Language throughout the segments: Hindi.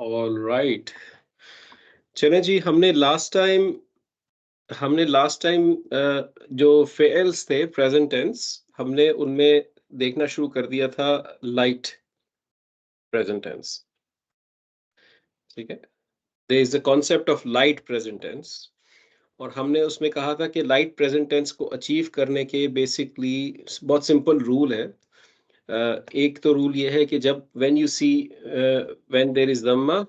ऑल राइट, चले जी। हमने लास्ट टाइम जो फेल्स थे प्रेजेंट टेंस, हमने उनमें देखना शुरू कर दिया था लाइट प्रेजेंट टेंस। ठीक है, there is the concept of light present tense, और हमने उसमें कहा था कि लाइट प्रेजेंट टेंस को अचीव करने के बेसिकली बहुत सिंपल रूल है। एक तो रूल ये है कि जब when you see when there is दम्मा,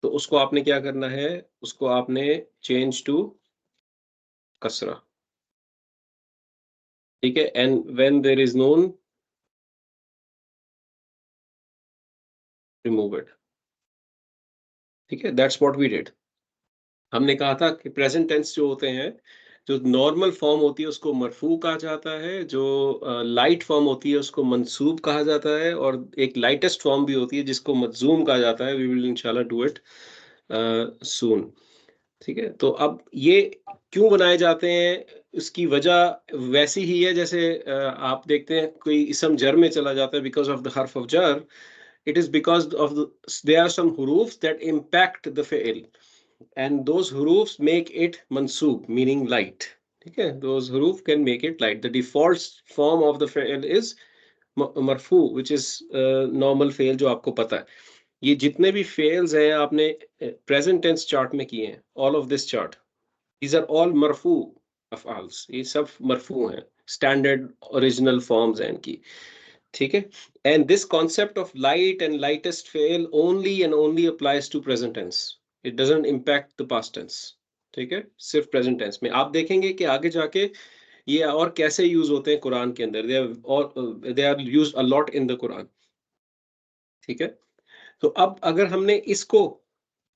तो उसको आपने क्या करना है, उसको आपने चेंज टू कसरा। ठीक है, एंड व्हेन देयर इज नून, रिमूव इट। ठीक है, दैट्स व्हाट वी डिड। हमने कहा था कि प्रेजेंट टेंस जो होते हैं, जो नॉर्मल फॉर्म होती है उसको मरफू कहा जाता है, जो लाइट फॉर्म होती है उसको मंसूब कहा जाता है, और एक लाइटेस्ट फॉर्म भी होती है जिसको मजूम कहा जाता है। वी विल इंशाल्लाह डू इट सून। ठीक है, तो अब ये क्यों बनाए जाते हैं, उसकी वजह वैसी ही है जैसे आप देखते हैं कोई इसम जर में चला जाता है बिकॉज ऑफ द हर्फ ऑफ जर। It is because of there are some हुरूफ दैट इम्पैक्ट द फेल, and those hurufs make it mansoob, meaning light. ठीक है, those huruf can make it light. The default form of the fi'l is marfu, which is normal fail जो आपको पता है। ये जितने भी fails हैं आपने present tense chart में किए हैं, all of this chart, these are all marfu अफ़आल्स, ये सब मरफू हैं, standard original forms हैं इनकी। ठीक है, and this concept of light and lightest fail only and only applies to present tense. It doesn't impact the past tense. ठीक है, सिर्फ प्रेजेंट टेंस में। आप देखेंगे कि आगे जाके ये और कैसे यूज होते हैं कुरान के अंदर, they are used a lot in the Quran. ठीक है, तो अब अगर हमने इसको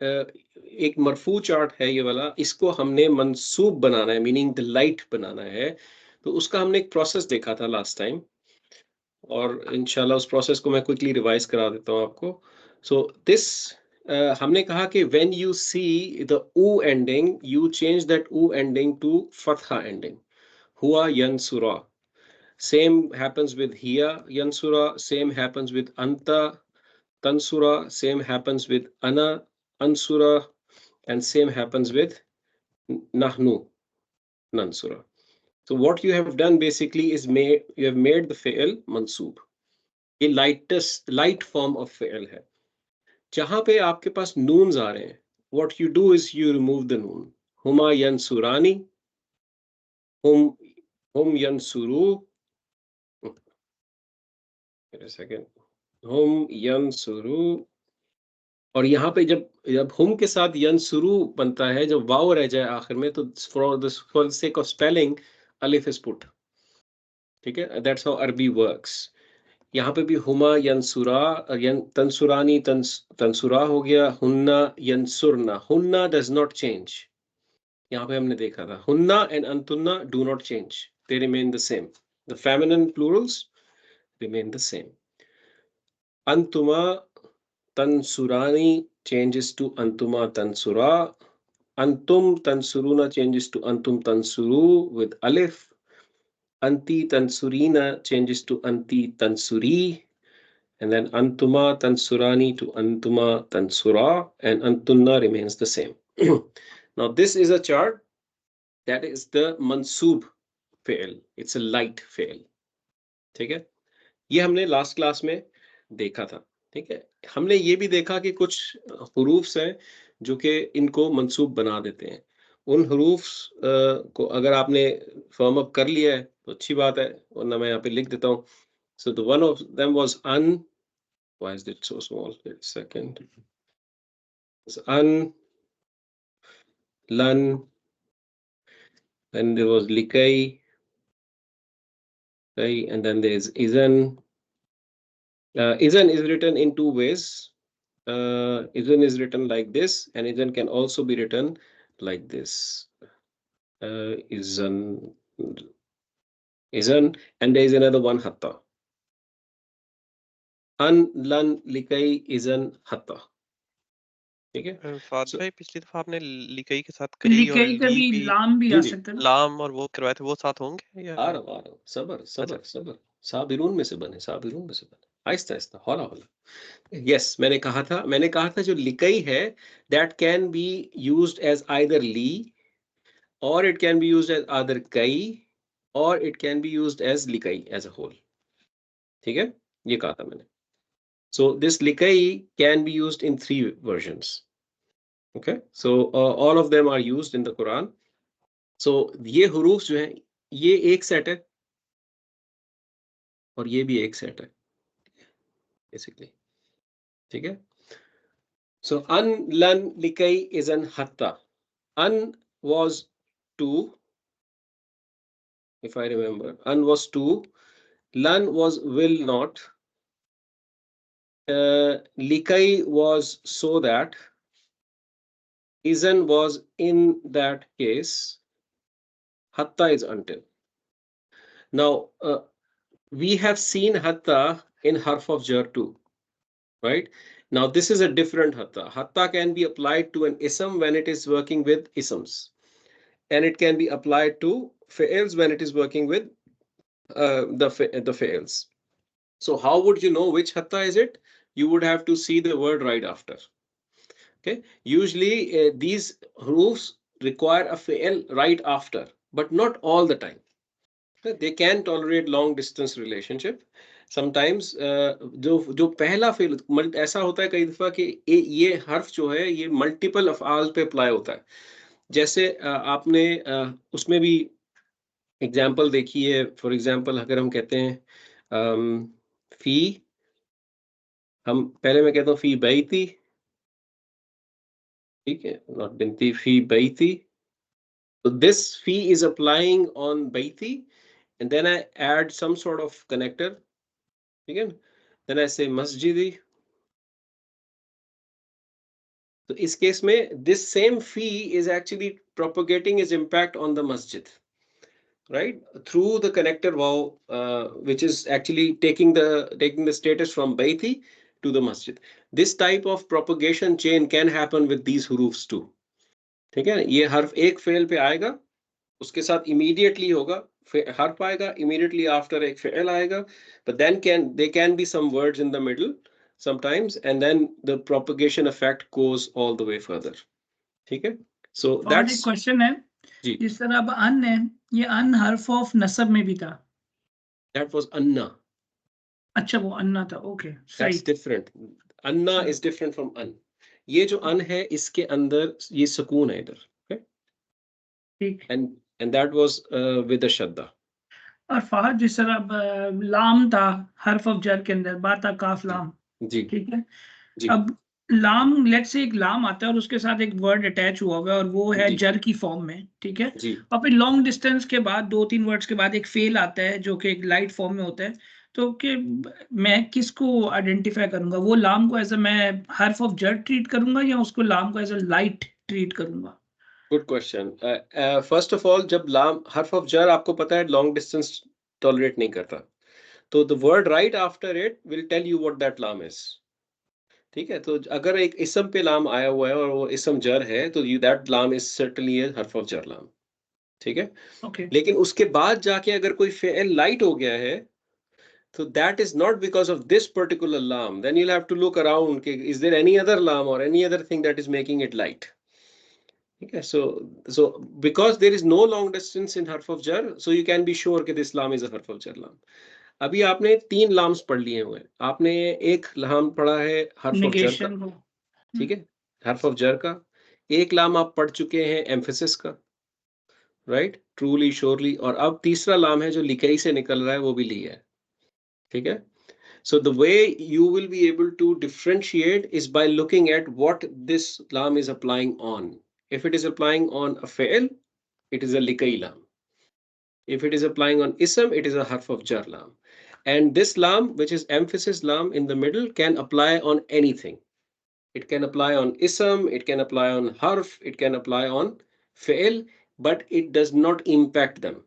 एक मरफू चार्ट है ये वाला, इसको हमने मंसूब बनाना है, मीनिंग द लाइट बनाना है, तो उसका हमने एक प्रोसेस देखा था लास्ट टाइम, और इंशाल्लाह उस प्रोसेस को मैं क्विकली रिवाइज करा देता हूँ आपको। सो दिस हमने कहा कि व्हेन यू सी द ऊ एंडिंग, यू चेंज दैट ऊ एंडिंग टू फतहा एंडिंग, हुआ यंसुरा। सेम हैपेंस विद हिया यंसुरा, सेम हैपेंस विद अंता तंसुरा, सेम हैपेंस विद अना अंसुरा, एंड सेम हैपेंस विद नहनु नंसुरा। So what you have done basically is you have made the fi'l mansoob. ये लाइट फॉर्म ऑफ फेल है। जहां पे आपके पास नून्स आ रहे हैं, what you do is you remove the नून। हुमा यंसुरानी, हुम हुम यंसुरू, सेकंड, हुम यंसुरू। और यहाँ पे जब जब हुम के साथ यंसुरू बनता है, जब वाव रह जाए आखिर में, तो for the sake of spelling अलिफ इज पुट। ठीक है, दैट्स हाउ अरबी वर्क्स। यहाँ पे भी हुमा यंसुरा, तंसुरानी तंसुरा हो गया, हुन्ना यंसुरना, हुन्ना डज नॉट चेंज। यहाँ पे हमने देखा था हुन्ना एंड अंतुन्ना do not change, they remain the same, the feminine plurals remain the same. अंतुमा तंसुरानी changes to antuma tansura, antum tansuruna changes to antum tansuru with alif, anti tansurina changes to anti tansuri, and then antuma tansurani to antuma tansura, and antunna remains the same. Now this is a chart that is the mansoob fail, it's a light fail. ठीक है, ये हमने लास्ट क्लास में देखा था। ठीक है, हमने ये भी देखा कि कुछ हुरूफ्स हैं जो कि इनको मंसूब बना देते हैं। उन हुरूफ्स को अगर आपने फॉर्म अप कर लिया है तो अच्छी बात है, वरना मैं यहाँ पे लिख देता हूँ। So the one of them was अन, why is it so small? Wait a second. It's an, lan, then there was likai, right? And then there is izan. Izan is written in two ways. Izan is written like this, and izan can also be written like this. Izan, izan, and there is another one hatta. An, lan, likai, izan, hatta. ठीक है, फाद so भाई पिछली दफा आपने लिकई के साथ कई और लिकई का ली भी भी लाम भी जी आ जी, सकता है ना। लाम और वो करवाए थे, वो साथ होंगे या आ रहा, सबर अच्छा सबर सबर, साबिरून में से बने, साबिरून में से बने। आहिस्ता आहिस्ता, हौला हौला। यस, मैंने कहा था जो लिकई है, that can be used as either ली, और it can be used as either कई, और it can be used as लिकई एज अ होल। ठीक है, ये कहा था मैंने। सो दिस लिकई can be used in 3 versions. Okay, so all of them are used in the Quran. So ये हुरूफ जो है, ये एक सेट है, और ये भी एक सेट है बेसिकली। ठीक है, so an, lan, likai is an hatta. An was two, if I remember. An was two. Lan was will not. Likai was so that. Isan was in that case. Hatta is until. Now, we have seen hatta in harf of jar too, right? Now, this is a different hatta. Hatta can be applied to an ism when it is working with isms, and it can be applied to fi'ils when it is working with the fi'ils. So how would you know which hatta is it? You would have to see the word right after. Okay, usually these hurufs require a fi'il right after, but not all the time. Okay? They can tolerate long distance relationship. Sometimes जो पहला फेल ऐसा होता है कई दफा कि ये हर्फ जो है ये मल्टीपल अफआल पे अप्लाई होता है। जैसे आपने उसमें भी एग्जाम्पल देखी है। फॉर एग्जाम्पल अगर हम कहते हैं फी, हम पहले मैं कहता हूँ फी बैती, ठीक है, नॉट बिनती, फी बैती। तो दिस फी इज अप्लाइंग ऑन बैती, and then I add some sort of connector, ठीक है, देन आई से मस्जिदी। तो इस केस में this same fee is actually propagating is impact on the मस्जिद, right, through the connector vaw, which is actually taking the status from baiti to the masjid. This type of propagation chain can happen with these hurufs too. ठीक है, ये हर्फ एक फेल पे आएगा, उसके साथ immediately होगा, हर्फ आएगा, immediately after एक फेल आएगा, but then they can be some words in the middle sometimes, and then the propagation effect goes all the way further. ठीक है, so that's एक क्वेश्चन है जी, जिस तरह अब अन है, ये अन हर्फ ऑफ नसब में भी था। that was anna. अच्छा, वो अन्ना था, ओके, सही। That's different. Anna is different from an. ये जो अन है इसके अंदर ये सुकून है इधर, okay? ठीक। And that was with a shadda. और फहद जिस तरह अब लाम था हर्फ ऑफ जर के अंदर, बाता काफ लाम, जी ठीक है। जी अब लाम, लेट से एक लाम आता है और उसके साथ एक वर्ड अटैच हुआ हुआ है और वो है जी जर की फॉर्म में, ठीक है। जी। और फिर लॉन्ग डिस्टेंस के बाद 2-3 वर्ड्स के बाद एक फेल आता है जो कि एक लाइट फॉर्म में होता है। तो कि मैं किसको आइडेंटिफाई करूंगा, वो लाम को एज अ मैं हर्फ ऑफ जर ट्रीट करूंगा या उसको लाम को एज अ लाइट ट्रीट करूंगा? Good question. First of all, जब लाम हर्फ ऑफ जर आपको पता है लॉन्ग डिस्टेंस टॉलरेट नहीं करता, तो the word right after it will tell you what that लाम इज। ठीक है, तो अगर एक इसम पे लाम आया हुआ है और वो इसम जर है, तो यू दैट लाम इज सर्टेनली ए हर्फ ऑफ जर लाम। ठीक है, ओके, लेकिन उसके बाद जाके अगर कोई फेल लाइट हो गया है, so that is not because of this particular lam. Then you'll have to look around, okay, is there any other lam or any other thing that is making it light? Okay, so because there is no long distance in harf of jar, so you can be sure that this lam is a harf of jar lam. अभी आपने 3 लाम्स पढ़ लिए हुए हैं। आपने एक लाम पढ़ा है हर्फ ऑफ जर का, नेगेशन को। ठीक है, हर्फ ऑफ जर का। एक लाम आप पढ़ चुके हैं एम्फेसिस का, राइट, ट्रूली श्योरली। और अब तीसरा लाम है जो लिकई से निकल रहा है, वो भी लिया है। ठीक है, so the way you will be able to differentiate is by looking at what this lam is applying on. If it is applying on a fi'l, it is a likai lam. If it is applying on ism, it is a harf of jar lam. And this lam, which is emphasis lam in the middle, can apply on anything. It can apply on ism, it can apply on harf, it can apply on fi'l, but it does not impact them.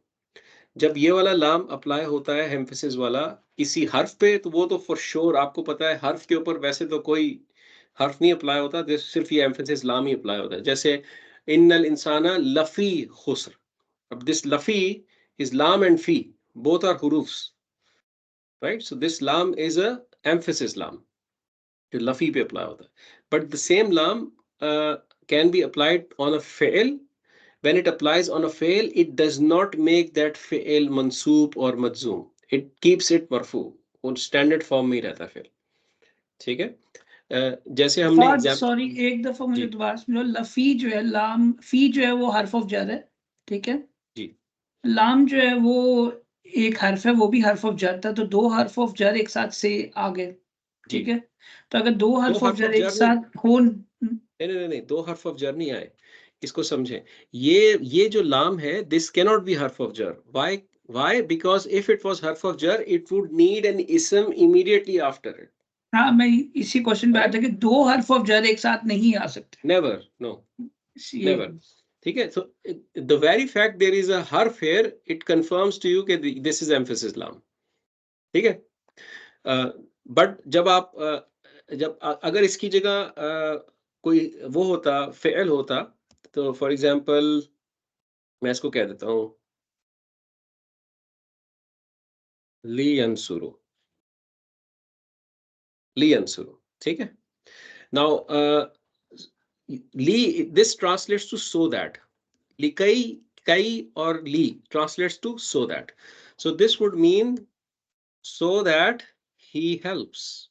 जब ये वाला लाम अप्लाई होता है एम्फेसिस वाला किसी हर्फ पे, तो वो तो फॉर श्योर आपको पता है हर्फ के ऊपर वैसे तो कोई हर्फ नहीं अप्लाई होता, सिर्फ ये एम्फेसिस लाम ही अप्लाई होता है। जैसे इन्नल इंसाना लफी खुस्र, अब दिस लफी इज लाम एंड फी, बोथ आर हुरूफ्स, राइट, सो दिस लाम इज अ emphasis lam, जो लफी पे अप्लाई होता है. But the same lam can be applied on a fi'l. When it applies on a fi'l, it does not make that fi'l mansoob or majzoom. It keeps it marfu. वो स्टैंडर्ड फॉर्म में ही रहता है फिर. ठीक है. जैसे हमने एग्जाम्पल, सॉरी एक दफा मुझे जी दोबारा समझो, लफी जो है, लाम फी जो है वो हर्फ ऑफ जर है, ठीक है. जी लाम जो है वो एक हर्फ है, वो भी हर्फ ऑफ जर था, तो दो हर्फ ऑफ जर एक साथ से आ गए, जी. ठीक है. तो अगर दो दो हर्फ ऑफ हर्फ जर ऑफ एक जर नहीं, साथ हो, नहीं नहीं नहीं, दो हर्फ ऑफ जर नहीं आए. इसको समझें. ये जो लाम है, दिस कैनॉट बी हर्फ ऑफ जर. Why? Because if it was हर्फ ऑफ जर, इट वुड नीड एन इसम इमीडिएटली आफ्टर इट. हाँ मैं इसी क्वेश्चन पे आया था कि दो हर्फ ऑफ जर एक साथ नहीं आ सकते. नेवर, नो, ये नेवर. ठीक है. so the very fact there is a harf here, it confirms to you कि this is emphasis lam. ठीक है. बट जब आप अगर इसकी जगह कोई वो होता, फेल होता, तो फॉर एग्जांपल मैं इसको कह देता हूँ लियंसुरु. ठीक है. नाउ ली, this translates to so that. लिकई, कई और ली translates to so that. So this would mean so that he helps.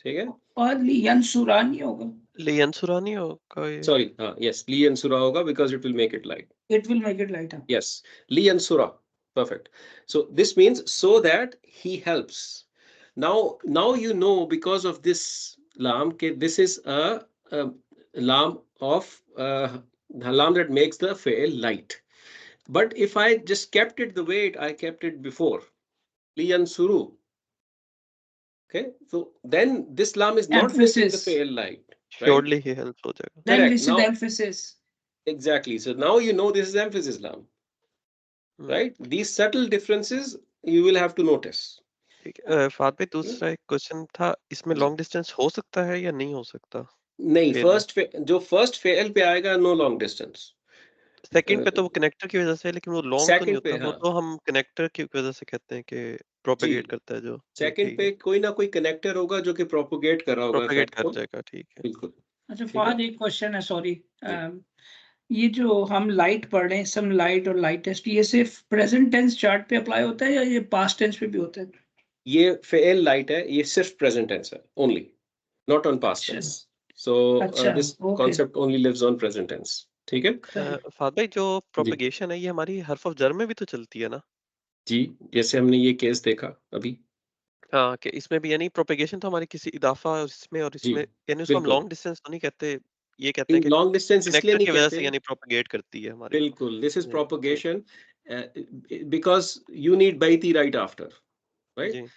ठीक है. और लियंसुरा नहीं होगा, लियंसुरानी होगा ये. Sorry, yes, li ansura होगा because it will make it light. It will make it lighter. Yes, li ansura, perfect. So this means so that he helps. Now you know because of this lam कि this is a lam of lam that makes the fi'l light. But if I just kept it the way I kept it before, li ansuru, okay, so then this lam is not making the Emphasis. fi'l light. Right? Surely he helps हो जाएगा. Then Correct. this is Now, the emphasis. exactly. So now you know this is emphasis lam. Right? These subtle differences you will have to notice. ठीक है. फाद भाई दूसरा एक क्वेश्चन था, इसमें जी. लॉन्ग डिस्टेंस हो सकता है या नहीं हो सकता? नहीं, फेल में जो फर्स्ट फेल पे आएगा नो लॉन्ग डिस्टेंस. सेकंड पे तो वो कनेक्टर की वजह से है, लेकिन वो लॉन्ग तो नहीं सेकंड पे, होता. वो हाँ, तो हम कनेक्टर की वजह से कहते हैं कि जी, प्रोपेगेट करता है जो. ठीक सेकंड ठीक पे है, कोई ना कोई कनेक्टर होगा जो कि प्रोपोगेट कर रहा होगा प्रोपेगेट इफेक्ट कर को. जाएगा. ठीक है. बिल्कुल. अच्छा ठीक है. फहद एक क्वेश्चन है, सॉरी. जी. ये जो हम लाइट पढ़ रहे हैं, सम लाइट और लाइट टेस्ट, ये सिर्फ प्रेजेंट टेंस चार्ट पे अप्लाई होता है या ये पास्ट टेंस पे भी होता है? ये फेल लाइट है, ये सिर्फ प्रेजेंट टेंस है ओनली, नॉट ऑन पास्ट अच्छा टेंस. सो अच्छा, this okay. Concept only lives on present tense. ठीक है. फाद भाई जो जी प्रोपेगेशन है ये हमारी हर्फ ऑफ जर में भी तो चलती है ना? जी, जैसे हमने ये केस देखा अभी. हाँ, कि इसमें भी यानी प्रोपेगेशन तो हमारी किसी इदाफा और जी, इसमें यानी उसको हम बिल्कुल. लॉन्ग डिस्टेंस तो नहीं कहते. ये कहते हैं कि लॉन्ग डिस्टेंस इसलिए कनेक्टर नहीं की वजह से कहते. यानी प्रोपेगेट करती है हमारे को. बिल्कुल, दिस इज जी जी प्रोपोगेशन बिकॉज यू नीड बैती राइट आफ्टर. जी. राइट.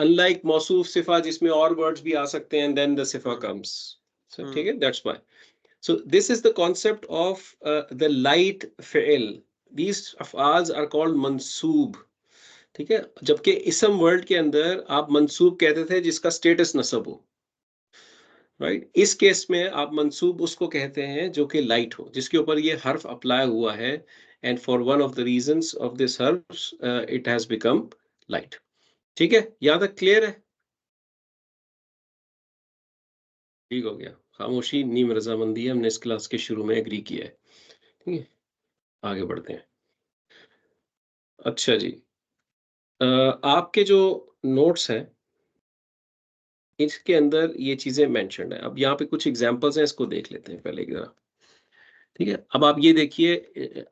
Unlike मौसूफ सिफा जिसमें और वर्ड्स भी आ सकते हैं, then the sifa comes. So ठीक है, that's why. So this is the concept of the light fi'l. These af'als are called mansoob. ठीक है. जबकि इसम वर्ड के अंदर आप मंसूब कहते थे जिसका स्टेटस नसब हो. राइट. इस केस में आप मंसूब उसको कहते हैं जो कि लाइट हो, जिसके ऊपर ये हर्फ अप्लाई हुआ है, and for one of the reasons of this हर्फ इट हैज बिकम लाइट. ठीक है. यहाँ तक क्लियर है? ठीक हो गया. खामोशी नीम रजामंदी है, हमने इस क्लास के शुरू में एग्री किया है. ठीक है. आगे बढ़ते हैं. अच्छा जी. आपके जो नोट्स हैं इसके अंदर ये चीजें मेंशन्ड है. अब यहाँ पे कुछ एग्जांपल्स हैं, इसको देख लेते हैं पहले एक जरा. ठीक है. अब आप ये देखिए,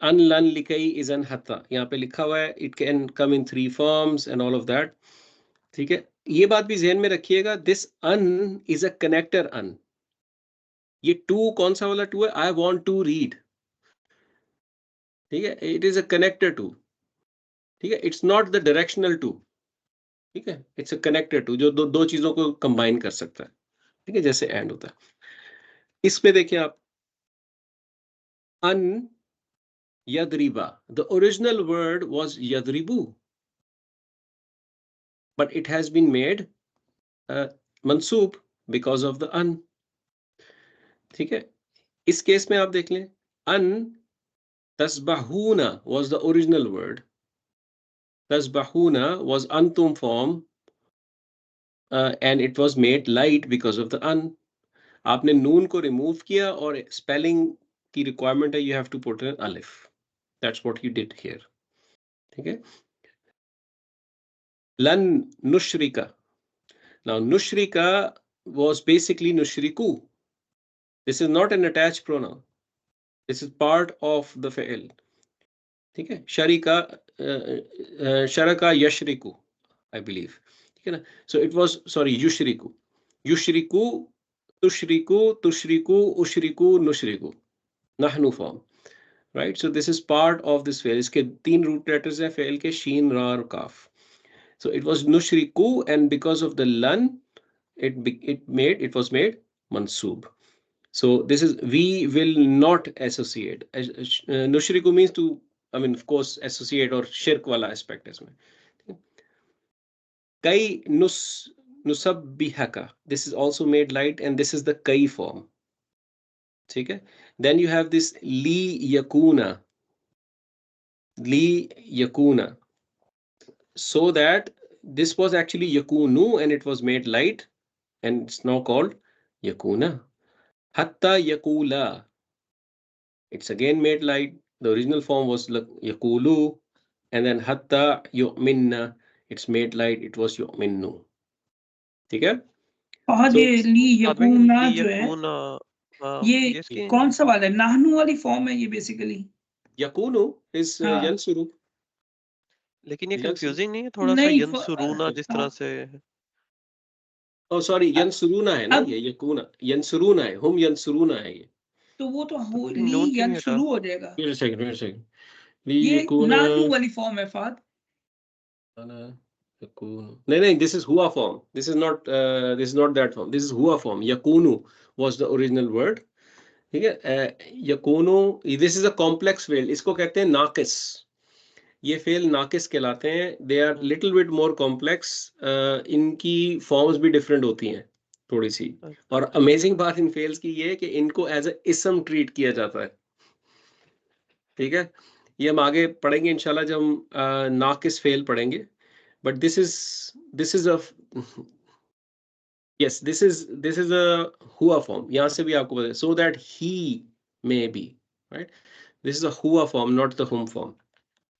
अन लन लिकई इज अन हत्ता, यहाँ पे लिखा हुआ है it can come in 3 forms and all of that. ठीक है. ये बात भी ध्यान में रखिएगा, दिस अन इज अ कनेक्टर अन. ये टू कौन सा वाला टू है? I want to read. ठीक है. It is a connector to. ठीक है. It's not the directional to. ठीक है. इट्स अ कनेक्टर टू जो दो चीजों को कंबाइन कर सकता है. ठीक है. जैसे एंड होता है. इसमें देखिए आप, अन yadriba. The original word was yadribu, but it has been made mansoob because of the an. ठीक है. इस केस में आप देख लें, an tasbahuna was the original word. Tasbahuna was antum form and it was made light because of the un. आपने नून को रिमूव किया और स्पेलिंग की रिक्वायरमेंट है, you have to put an अलिफ. That's what you did here. ठीक है. लन नुश्रिका. नाउ नुश्रिका was basically nushriku. This is not an attached pronoun. This is part of the fi'l. ठीक है. शरीका, शरका यशरिकु, I believe. ठीक है ना. So it was, sorry, yushriku. Yushriku, tushriku, tushriku, ushriku, nushriku. Nahnu form. Right? So this is part of this fi'l. इसके 3 root letters हैं fi'l के, shin, ra और kaf. So it was nushriku, and because of the lan, it was made mansoob. So this is, we will not associate. Nushriku means to, I mean, of course, associate or shirk wala aspect इसमें. Kai nusabbihaka. This is also made light, and this is the kai form. ठीक है. Then you have this li yakuna. Li yakuna. So that this was actually yakunu, and it was made light, and it's now called yakuna. Hatta yakula. It's again made light. The original form was yakulu, and then hatta yu'minna. It's made light. It was yu'minnu. ठीक है. और So ये ली अभी यकूना ली जो है, यकूना, ये ये इसकी कौन सा वाला है? नाहनु वाली फॉर्म है ये बेसिकली. yakunu is हाँ. yansuru. लेकिन ये Yansuru. कंफ्यूजिंग नहीं है थोड़ा सा नहीं यंसुरूना जिस तरह से है? Oh sorry, yansuruna है ना अब ये, yakuna yansuruna है, hum yansuruna है ये. तो वो तो तो हो, फिर ली नून क्यों नहीं हटा? यंसुरू हो जाएगा. Wait a second, wait a second. Li ये yakuna. नाहनु वाली फॉर्म है Fahd. Yakunu. No, this is huwa form. This is not that form. This is huwa form. Yakunu was the original word. ठीक है. yakunu, this is a complex fail. इसको कहते हैं नाकिस. ये फेल नाकिस कहलाते हैं. They are little bit more complex. इनकी फॉर्म्स भी डिफरेंट होती हैं थोड़ी सी. और अमेजिंग बात इन फेल्स की ये है कि इनको एज ए इसम ट्रीट किया जाता है. ठीक है. ये हम आगे पढ़ेंगे इंशाल्लाह जब हम नाकिस फेल पढ़ेंगे. But this is a yes, this is a हुआ form. यहाँ से भी आपको पता है. So that he may be, right? This is a हुआ form, not the hum form.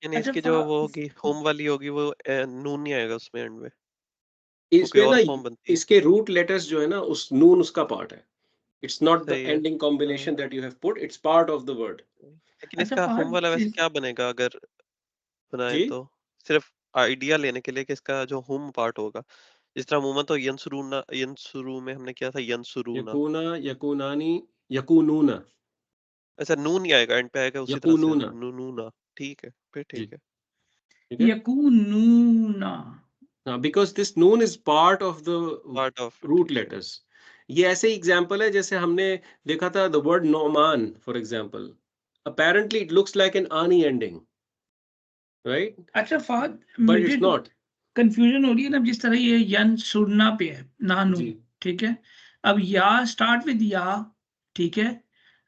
यानी अच्छा इसकी जो वो होगी होम वाली होगी वो नून नहीं आएगा उसमें एंड में, वो कोई इसमें ना और फॉर्म बनती है. इसके रूट लेटर्स जो है ना, उस नून उसका पार्ट है. It's not the सही है. ending combination that you have put. It's part of the word. लेकिन अच्छा इसका होम फाद वाला वैसे क्या बनेगा अगर बनाए जी. तो? सिर्फ आइडिया लेने के लिए कि इसका जो होम पार्ट होगा, जिस तरह अमूमन तो यंसुरूना, यंसुरू में हमने किया था यंसुरूना. यकूना, यकूनानी, यकूनूना. ऐसा नून नहीं आएगा एंड पे, आएगा उसी तरह से यकूनूना. नूनूना. ठीक है, फिर जी. ठीक है. ठीक है. यकूनूना. Because this noon is part of the part of root ठीक है. letters. ये ऐसे एग्जाम्पल है जैसे हमने देखा था the word Noman, for example. Apparently it looks like an ani ending, right? अच्छा फाद But मुझे it's not. कंफ्यूजन हो रही है ना, जिस तरह ये यन सुरना पे है नानू. जी. ठीक है. अब या स्टार्ट विद या. ठीक है.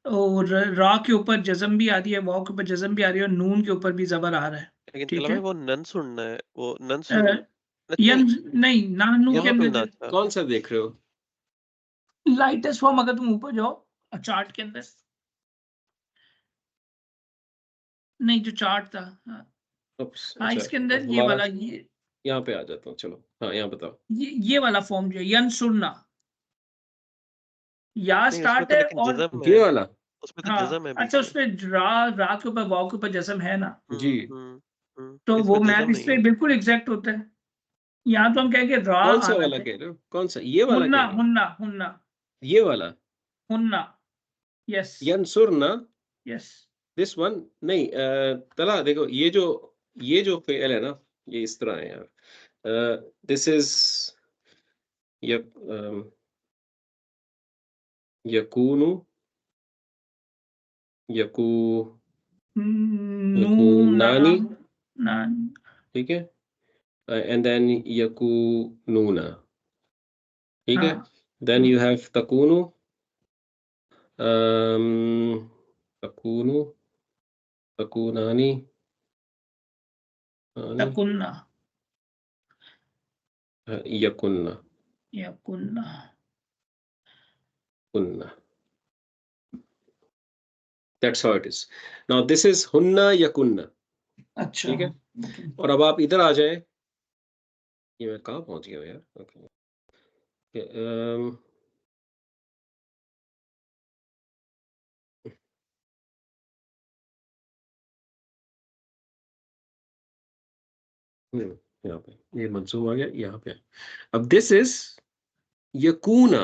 और रा के ऊपर जज़म भी आ रही है, वाव के ऊपर जज़म भी आ रही है, और नून के ऊपर भी जबर आ रहा है. लेकिन ठीक चलो भाई है. वो नन सुनना है, वो नन अ, सुन नहीं. यन नहीं, नानू के वहां पे ना, अंदर अच्छा कौन सा देख रहे हो? लाइटेस्ट फॉर्म, अगर तुम ऊपर जाओ चार्ट के अंदर, नहीं जो चार्ट था. हाँ. Oops, हाँ, अच्छा, इसके अंदर ये हमारा वाला, यहाँ पे आ जाता हूँ. चलो, हाँ, यहाँ बताओ. ये वाला फॉर्म जो है यन सुरना, या नहीं, उसमें स्टार्ट तो है लेकिन और जज़म ये है, वाला. उसमें तो हाँ. जज़म है अच्छा, बीच में. उसमें रा के ऊपर वाव के ऊपर जज़म है ना, जी. तो वो इसमें मैथ जज़म इस नहीं पे है. बिल्कुल एग्जैक्ट होता है. यहाँ तो हम कहेंगे रा कौन सा आना वाला चाहिए. कह रहे हो? कौन सा? ये वाला हुन्ना कह रहे हो? हुन्ना हुन्ना ये वाला. हुन्ना. यस. यंसुरना. यस. दिस वन नहीं. तला देखो, ये जो फेल है ना, ये इस तरह है यार. दिस इज यकूनु, यकू नूना. यकूनानी. नान. ठीक है. एंड देन यकूनूना. ठीक है. हाँ. देन यू हैव तकूनु. तकूनु, तकूनानी, आनी, तकुन्ना. यकुन्ना. यकुन्ना। Hunna. That's how it is. Now this is hunna yakunna. अच्छा। ठीक है, okay. और अब आप इधर आ जाएं। ये मैं कहाँ पहुंच गया यार? ओके, यहाँ पे ये मंसूब आ गया यहाँ पे। अब दिस इज यकूना,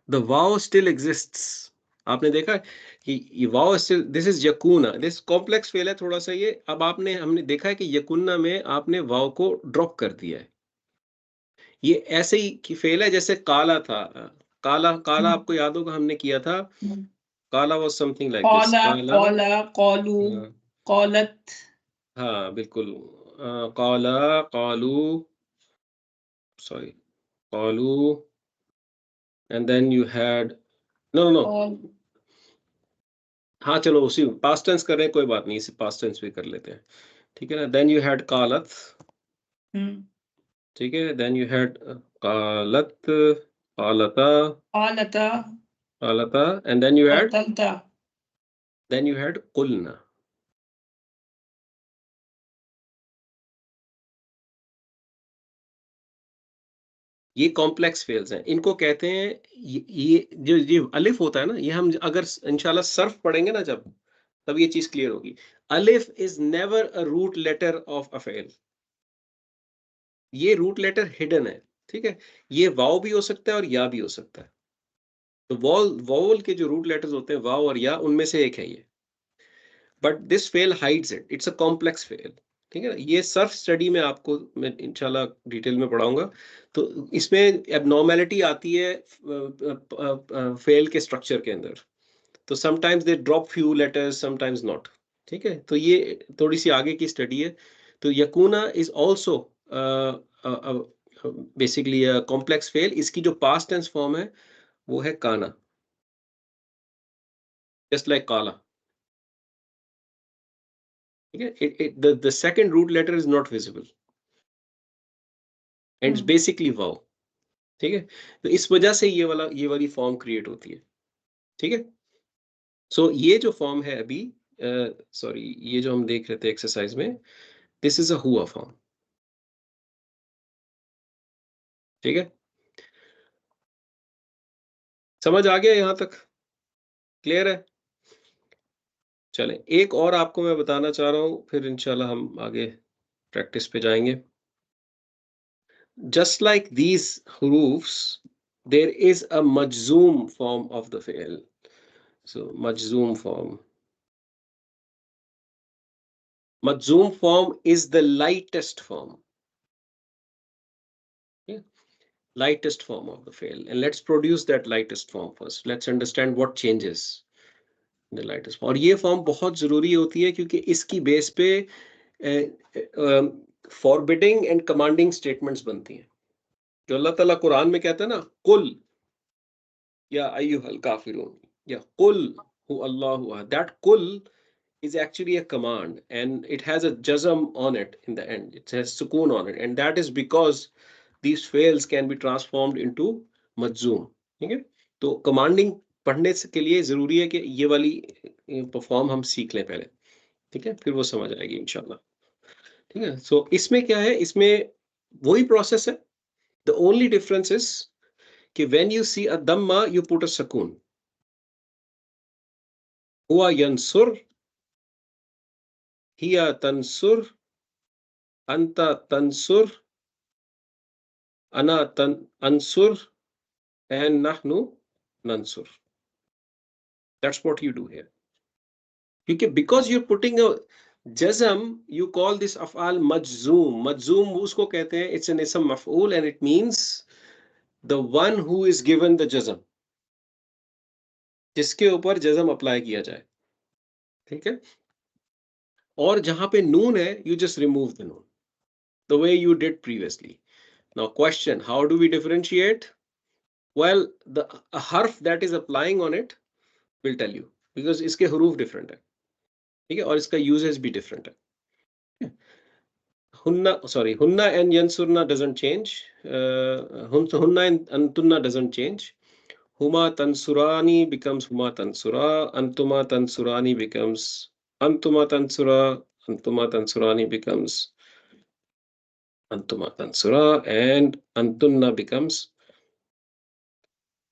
द वाव स्टिल एग्जिस्ट्स। आपने देखा कि ये वाव स्टिल, दिस इज यकूना, दिस कॉम्प्लेक्स फेल है थोड़ा सा ये। अब हमने देखा है कि यकुन्ना में आपने वाव को ड्रॉप कर दिया है। ये ऐसे ही की फेल है जैसे काला था। काला काला आपको याद होगा हमने किया था। काला वाज समथिंग लाइक दिस, कौला, काला। कौला, कौलू, हाँ, कौलत। हाँ बिल्कुल। काला, कालू, सॉरी, कालू, and then you had, no no, कौल। हाँ चलो उसी पास्ट टेंस कर रहे हैं, कोई बात नहीं, इसी पास्ट टेंस भी कर लेते हैं। ठीक है ना, देन यू हैड कालत। ठीक है, देन यू हैड कालत, कालता, कौलता, कालता, एंड कौतलता। then you had qulna. ये कॉम्प्लेक्स फेल्स हैं, इनको कहते हैं। ये जो ये अलिफ होता है ना, ये हम अगर इंशाल्लाह सर्फ पढ़ेंगे ना जब, तब ये चीज क्लियर होगी। अलिफ is never a root letter of a फेल। ये रूट लेटर हिडन है। ठीक है, ये वाव भी हो सकता है और या भी हो सकता है। तो वॉवल के जो रूट लेटर्स होते हैं वाव और या, उनमें से एक है ये। बट दिस फेल hides it, it's a complex फेल। ठीक है ना, ये सर्फ स्टडी में आपको मैं इंशाल्लाह डिटेल में पढ़ाऊंगा। तो इसमें एबनॉर्मेलिटी आती है फेल के स्ट्रक्चर के अंदर। तो sometimes they drop few letters, sometimes not. ठीक है, तो ये थोड़ी सी आगे की स्टडी है। तो यकूना इज ऑल्सो बेसिकली कॉम्प्लेक्स फेल। इसकी जो पास्ट टेंस फॉर्म है वो है काना, जस्ट लाइक काला। ठीक है, the second root letter is not visible and it's basically वाव। ठीक है, तो इस वजह से ये वाली फॉर्म क्रिएट होती है। ठीक है, सो ये जो फॉर्म है अभी, सॉरी, ये जो हम देख रहे थे एक्सरसाइज में, दिस इज अ हुआ फॉर्म। ठीक है, समझ आ गया यहां तक? क्लियर है? चलें, एक और आपको मैं बताना चाह रहा हूं, फिर इंशाल्लाह हम आगे प्रैक्टिस पे जाएंगे। जस्ट लाइक दीज हरूफ्स, देयर इज अ मजजूम फॉर्म ऑफ द फेल। सो मजजूम फॉर्म, मजजूम form is the lightest form. Yeah? Lightest form of the fail. And let's produce that lightest form first. Let's understand what changes in the lightest form. और ये फॉर्म बहुत जरूरी होती है क्योंकि इसकी बेस पे फॉरबिडिंग एंड कमांडिंग स्टेटमेंट्स बनती हैं। जो अल्लाह ताला कुरान में कहता है ना, कुल या अय्युहल काफिरून, या कुल हु अल्लाहु अहद, दैट कुल is actually a command and it has a jazm on it in the end. It has sukoon on it, and that is because these fails can be transformed into majzoom. ठीक है, तो कमांडिंग पढ़ने के लिए जरूरी है कि ये वाली परफॉर्म हम सीख लें पहले। ठीक है, फिर वो समझ आएगी इंशाल्लाह। ठीक है, सो इसमें क्या है, इसमें वही प्रोसेस है। द ओनली डिफरेंस इज कि व्हेन यू सी अ दम्मा यू पुट अ सकून। हुआ यंसुर, हिया तंसुर, अंता तंसुर, ana ansur, and nahnu nansur. That's what you do here. Because you're putting a jazm, you call this af'al majzoom. Majzoom usko कहते हैं, it's an ism maf'ul and it means the one who is given the jazm, जिसके ऊपर जज़म अप्लाई किया जाए। ठीक है, और जहां पे नून है, you just remove the noon the way you did previously. Now question, how do we differentiate? Well, the harf that is applying on it will tell you, because इसके हरूफ डिफरेंट है। ठीक है, और इसका यूजेज भी डिफरेंट है। hunna and yansurna doesn't change. Hunna and antunna doesn't change. Huma tansurani becomes huma tansura. Antuma tansurani becomes antuma tansura. Antuma tansurani becomes antuma tansura, and antunna becomes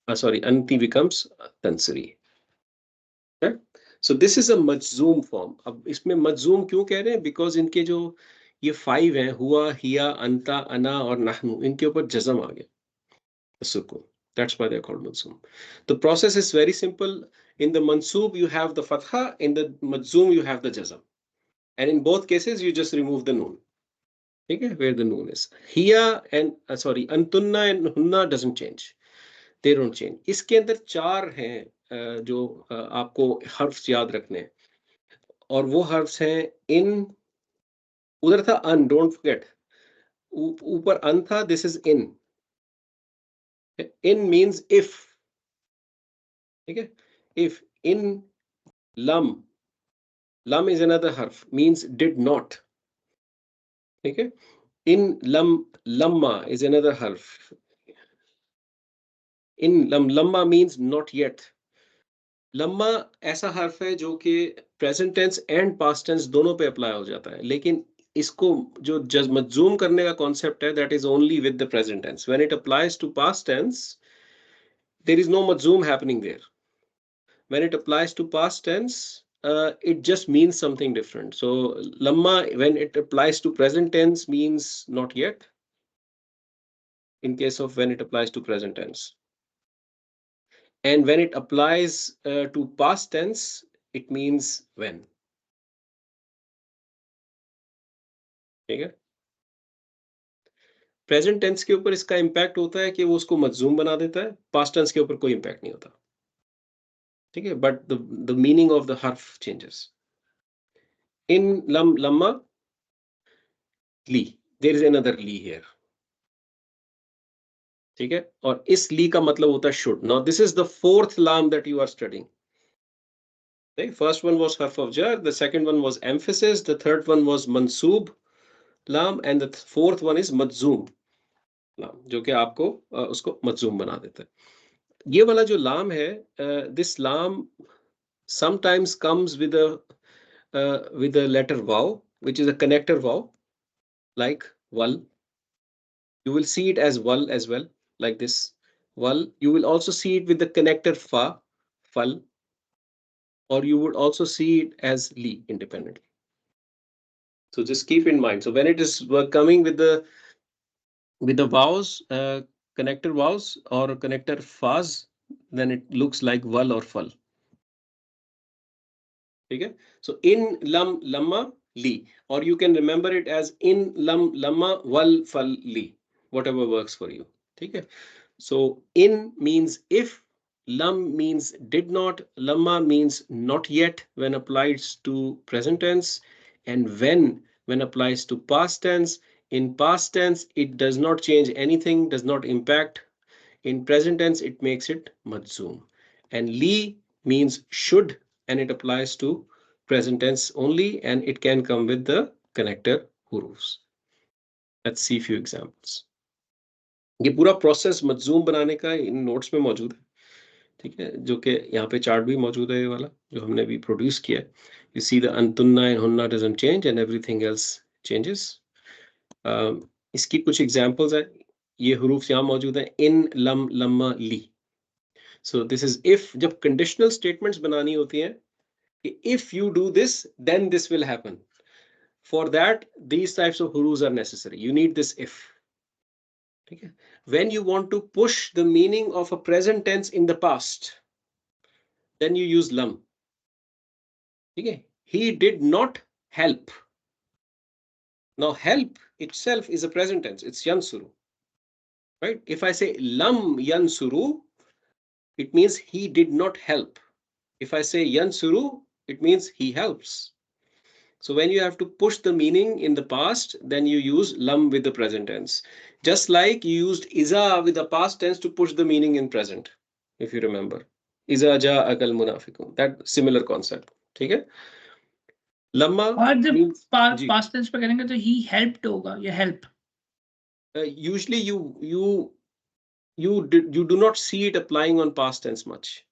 anti becomes tansuri. Okay? So this is a majzoom form. अब इसमें majzoom क्यों कह रहे हैं? Because इनके जो ये 5 हैं, हुआ, हिया, अंता, अना और नहनु, इनके ऊपर जज़म आ गया, सुकून. That's why they're called majzoom. The process is very simple. In the mansoob you have the fatha, in the majzoom you have the jazam, and in both cases you just remove the noon. Okay, where the noon is. Hiya and antunna and hunna doesn't change. They don't change. इसके अंदर 4 हैं जो आपको हर्फ्स याद रखने हैं, और वो हर्फ्स हैं इन. उधर था अन, डोंट फॉरगेट. ऊपर अन था, दिस इज इन. इन मींस इफ. ठीक है, इफ. इन लम, लम इज अनदर हर्फ, मींस डिड नॉट. ठीक है, इन लम, लम्मा इज अनदर हर्फ. इन लम, लम्मा मींस नॉट येट. लम्मा ऐसा हर्फ है जो कि present tense and past tense दोनों पे अप्लाई हो जाता है, लेकिन इसको जो मजजूम करने का कॉन्सेप्ट है, that is only with the present tense. When it applies to past tense, there is no मजजूम happening there. When it applies to past tense, it just means something different. So lamma, when it applies to present tense, means not yet, in case of when it applies to present tense. And when it applies to past tense, it means when. ठीक है, प्रेजेंट टेंस के ऊपर इसका इंपैक्ट होता है कि वो उसको मजजूम बना देता है, पास्ट टेंस के ऊपर कोई इंपैक्ट नहीं होता. ठीक है, but the meaning of the हर्फ चेंजेस. इन लम, लम्मा, ली, देयर इज अनदर ली हियर. ठीक है, और इस ली का मतलब होता है should. Now this is the fourth लाम that you are studying. The first one was harf of jar, the second one was emphasis, the third one was mansoob lam, and the fourth one is majzoom लाम, जो कि आपको उसको मजजूम बना देता है. ये वाला जो लाम है, दिस लाम sometimes comes with a letter vaw, which is a connector vaw, like wal. You will see it as wal as well, like this, wal. You will also see it with the connector fa, fal, or you would also see it as li independently. So just keep in mind. So when it is coming with the vowels, connector vowels or connector fas, then it looks like wal or fal. Okay, so in lam, lamma, li, or you can remember it as in lam, lamma, wal, fal, li, whatever works for you. Okay, so in means if, lam means did not, lamma means not yet when applied to present tense, and when applies to past tense. In past tense, it does not change anything, does not impact. In present tense, it makes it majzoom. And li means should, and it applies to present tense only, and it can come with the connector hurufs. Let's see few examples. ये पूरा प्रोसेस मजजूम बनाने का इन नोट्स में मौजूद है. ठीक है, जो कि यहाँ पे चार्ट भी मौजूद है, ये वाला जो हमने भी प्रोड्यूस किया है. You see the antunna and hunna doesn't change and everything else changes. इसकी कुछ एग्जांपल्स है. ये हरूफ यहाँ मौजूद है, इन, लम, लम्मा, ली. So this is if. जब कंडीशनल स्टेटमेंट्स बनानी होती हैं, if you do this, then this will happen. For that, these types of hurufs are necessary. You need this if. Okay. When you want to push the meaning of a present tense in the past, then you use lam. Okay. He did not help. Now help itself is a present tense. It's yansuru. Right? If I say lam yansuru, it means he did not help. If I say yansuru, it means he helps. So when you have to push the meaning in the past, then you use lam with the present tense. Just like you used iza with the past tense to push the meaning in present, if you remember. Iza ja'akal munafiqun. That similar concept. Okay? लम्मा और जब means जी पास्ट टेंस पे करेंगे तो ही हेल्प्ड होगा या help? usually you do not see it applying on past tense much.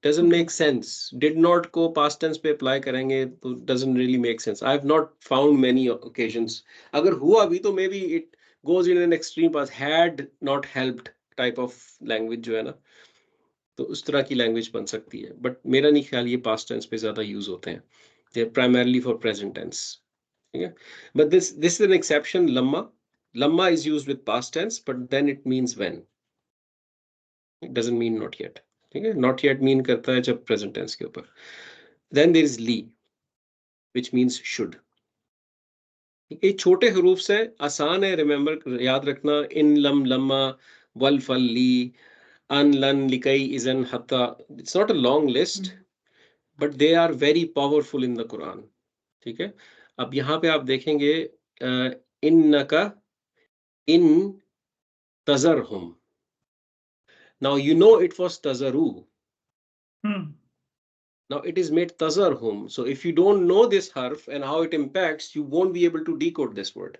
Doesn't okay make sense. Did not को past tense पे apply करेंगे तो doesn't really make sense. I have not found many occasions. अगर हुआ भी तो maybe it goes in an extreme past, had not helped type of language जो है ना, तो उस तरह की language बन सकती है. But मेरा नहीं ख्याल ये past tense पे ज़्यादा use होते हैं. They're primarily for present tense. ठीक है? But this is an exception. Lamma is used with past tense, but then it means when. It doesn't mean not yet. ठीक है? Not yet mean करता है जब present tense के ऊपर. Then there is li, which means should. ये छोटे हरूफ से आसान है रिमेम्बर याद रखना. इन लम लम्मा वल फल ली अन लन लिकई इजन हत्ता. It's not a long list but they are very powerful in the Quran. ठीक है. अब यहाँ पे आप देखेंगे इन नका इन तजर हम. Now you know it was तजरू. Now it is made tazarhum. So if you don't know this harf and how it impacts, you won't be able to decode this word.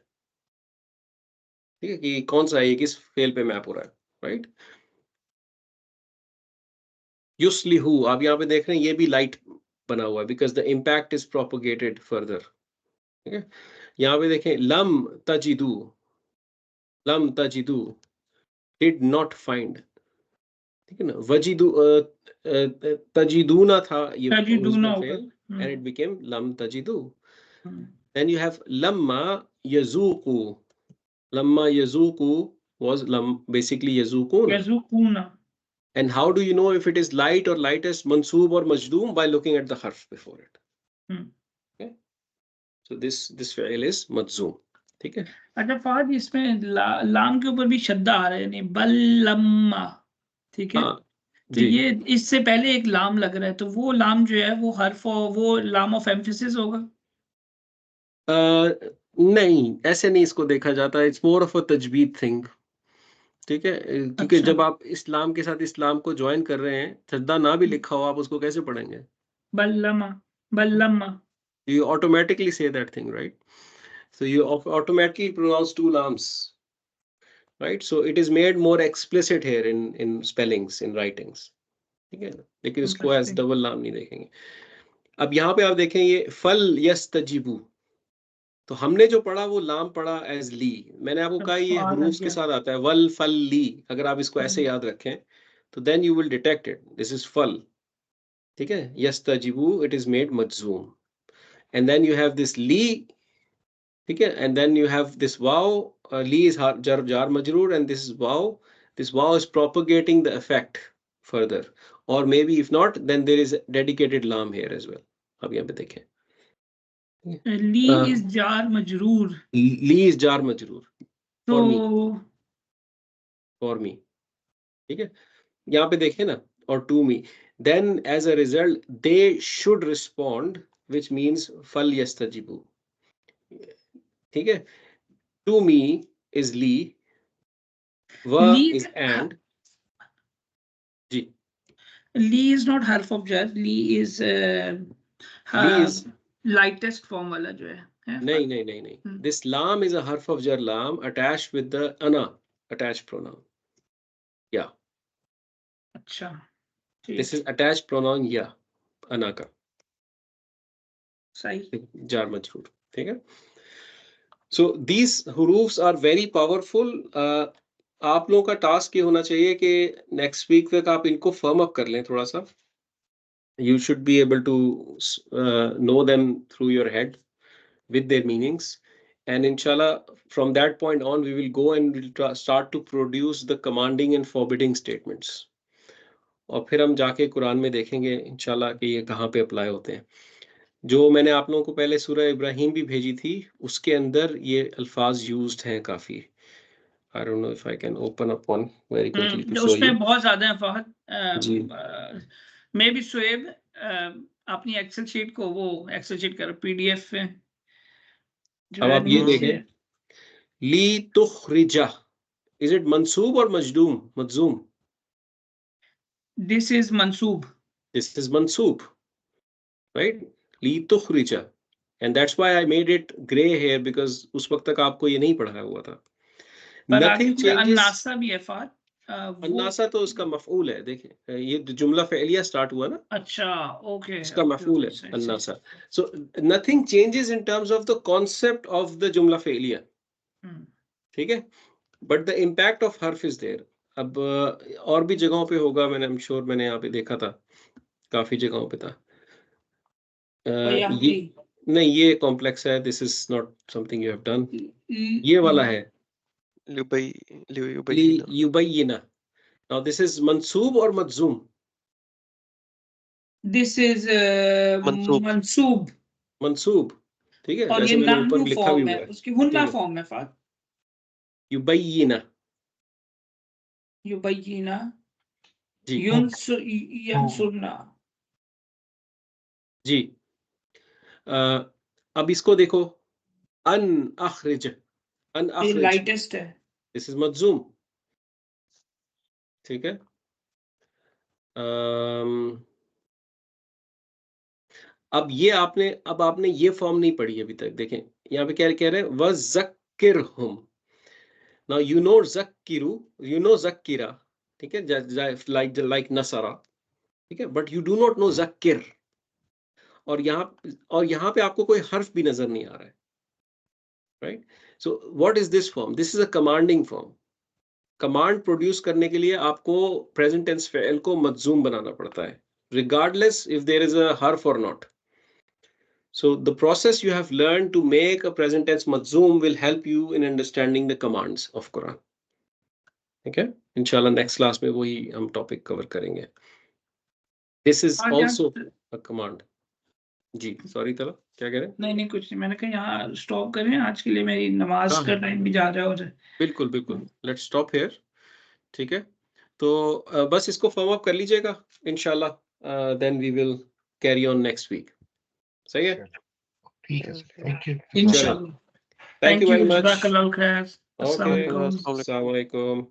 ठीक है कि कौन सा है, किस फेल पे मैप हो रहा है, राइट. युस्लिहु आप यहाँ पे देख रहे हैं ये भी लाइट बना हुआ है because the impact is propagated further. ठीक है. यहाँ पे देखें लम तजिदू डिड नॉट फाइंड. ठीक है ना. वजिदू तजिदूना था ये तजिदूना ओरिजिनल होगा. फेल एंड इट बिकेम लम तजिदू. Then you have lamma yazuqu. Lamma yazuqu was basically yazukuna. yazukuna. And how do you know if it is light or lightest, mansoob or majdoom? By looking at the harf before it. Okay. So this fi'il is majzoom. ठीक है. अच्छा फाद इसमें लाम के ऊपर भी शद्दा आ रहा है, यानी बल्लम्मा. ठीक है. हाँ तो जी. ये इससे पहले एक लाम लग रहा है, तो वो लाम जो है वो हर्फ वो लाम ऑफ एम्फेसिस होगा. नहीं ऐसे नहीं इसको देखा जाता. इट्स मोर ऑफ अ तजवीद थिंग. ठीक है. क्योंकि अच्छा. जब आप इस्लाम के साथ इस्लाम को ज्वाइन कर रहे हैं, सज्दा ना भी लिखा हो, आप उसको कैसे पढ़ेंगे? बल्लमा बल्लम्मा. You automatically say that thing, right? So you automatically pronounce two lams, right? So it is made more explicit here in spellings, in writings. ठीक है. लेकिन इसको as Interesting. double लाम नहीं देखेंगे. अब यहाँ पे आप देखें ये फल यस्तजीबू. तो हमने जो पढ़ा वो लाम पढ़ा एज ली. मैंने आपको कहा ये फाद आ हरूफ के गया. साथ आता है वल फल ली. अगर आप इसको ऐसे याद रखें तो then you will detect it. This is फल. ठीक है. यस्तजीबू it is made मजजूम. And then you have this ली. ठीक है. And then you have this wow. Li is jar majroor and this wow is propagating the effect further, or maybe if not then there is dedicated lam here as well. अब यहाँ पे देखें ली इज जार मजरूर. ली is jar majroor तो for me. ठीक है. यहाँ पे देखें ना, or to me, then as a result they should respond, which means fal yastajibu. ठीक है. To me is li, wa ली is and. जी. ली इज नॉट हर्फ ऑफ जर. ली is Li is lightest form वाला जो है. नहीं. This lam is a harf of jar lam attached with the ana attached pronoun. Yeah. अच्छा. This is attached pronoun ya. Ana का. सही. jar majroor. ठीक है. So these hurufs are very powerful. आप लोगों का टास्क ये होना चाहिए कि नेक्स्ट वीक तक आप इनको फर्म अप कर लें थोड़ा सा. You should be able to know them through your head with their meanings, and inshallah from that point on we will go and we'll start to produce the commanding and forbidding statements. और फिर हम जाके कुरान में देखेंगे इंशाल्लाह कि ये कहाँ पे अप्लाई होते हैं. जो मैंने आप लोगों को पहले सूरह इब्राहिम भी भेजी थी उसके अंदर ये अल्फाज यूज्ड हैं काफी. I don't know if I can open up one very quickly to show you. उसमें बहुत ज्यादा है फहद. जी. मैं भी शोएब अपनी एक्सेल शीट को वो एक्सेल शीट कर पीडीएफ में जो अब है आप ये नीचे. देखें ली तुखरिजा. इज इट मंसूब और मजजूम? दिस इज मंसूब. This is mansoob, right? Li tukhrija. And that's why I made it gray here, because उस वक्त तक आपको ये नहीं पढ़ाया हुआ था. पर Nothing आगे changes. अन्नासा भी है फार वो अन्नासा तो उसका मफऊल है. देखिए ये जुमला फ़ेलिया स्टार्ट हुआ ना, अच्छा ओके इसका ओके मफऊल है सही सही अन्नासा. So nothing changes in terms of the concept of the जुमला फ़ेलिया. ठीक है, बट द इम्पैक्ट ऑफ हर्फ इज देयर. अब और भी जगहों पे होगा, मैंने आई एम श्योर मैंने यहाँ पे देखा था, काफी जगहों पे था. ये नहीं, ये कॉम्प्लेक्स है. This is not something you have done. ये वाला है युबय्यिना. नाउ दिस इज मंसूब और मजूम. This is मंसूब। मंसूब मंसूब, ठीक है, और ये जैसे मैंने ऊपर नहनु लिखा भी फॉर्म हुआ है, है. उसकी हुन्ना ठीक है, फॉर्म है फार युबय्यिना. युबय्यिना जी यंसुरना. जी. अब इसको देखो, अन अखरिज. अन ये अखरिज, लाइटेस्ट है. दिस इज मजूम. ठीक है. अब आपने ये फॉर्म नहीं पढ़ी अभी तक. देखें यहाँ पे क्या कह रहे हैं, वज़क्किरहुम. नाउ यू नो ज़क्किरु, यू नो ज़क्किरा, ठीक है, लाइक नसरा, ठीक है, but you do not know ज़क्किर. और यहाँ पे आपको कोई हर्फ भी नजर नहीं आ रहा है, right? So what is this form? This is a commanding form. Command produce करने के लिए आपको प्रेजेंट टेंस फेल को मजूम बनाना पड़ता है, regardless if there is a harf or not. So the process you have learned to make a present tense mazzoom will help you in understanding the commands of Quran. Okay? Inshallah next class में वही हम topic cover करेंगे. This is also a command. Ji, sorry तला, क्या कह रहे हैं? नहीं कुछ नहीं, मैंने कहा यहाँ स्टॉप करें आज के लिए, मेरी नमाज का टाइम भी जा रहा है. बिल्कुल. Let's stop here. ठीक है, तो बस इसको फॉर्म अप कर लीजिएगा इंशाल्लाह. Then we will carry on next week. सही है? ठीक है, थैंक यू. इंशाल्लाह. Thank you very much. जज़ाकल्लाह खैर. Okay, अस्सलाम वालेकुम. अस्सलाम वालेकुम.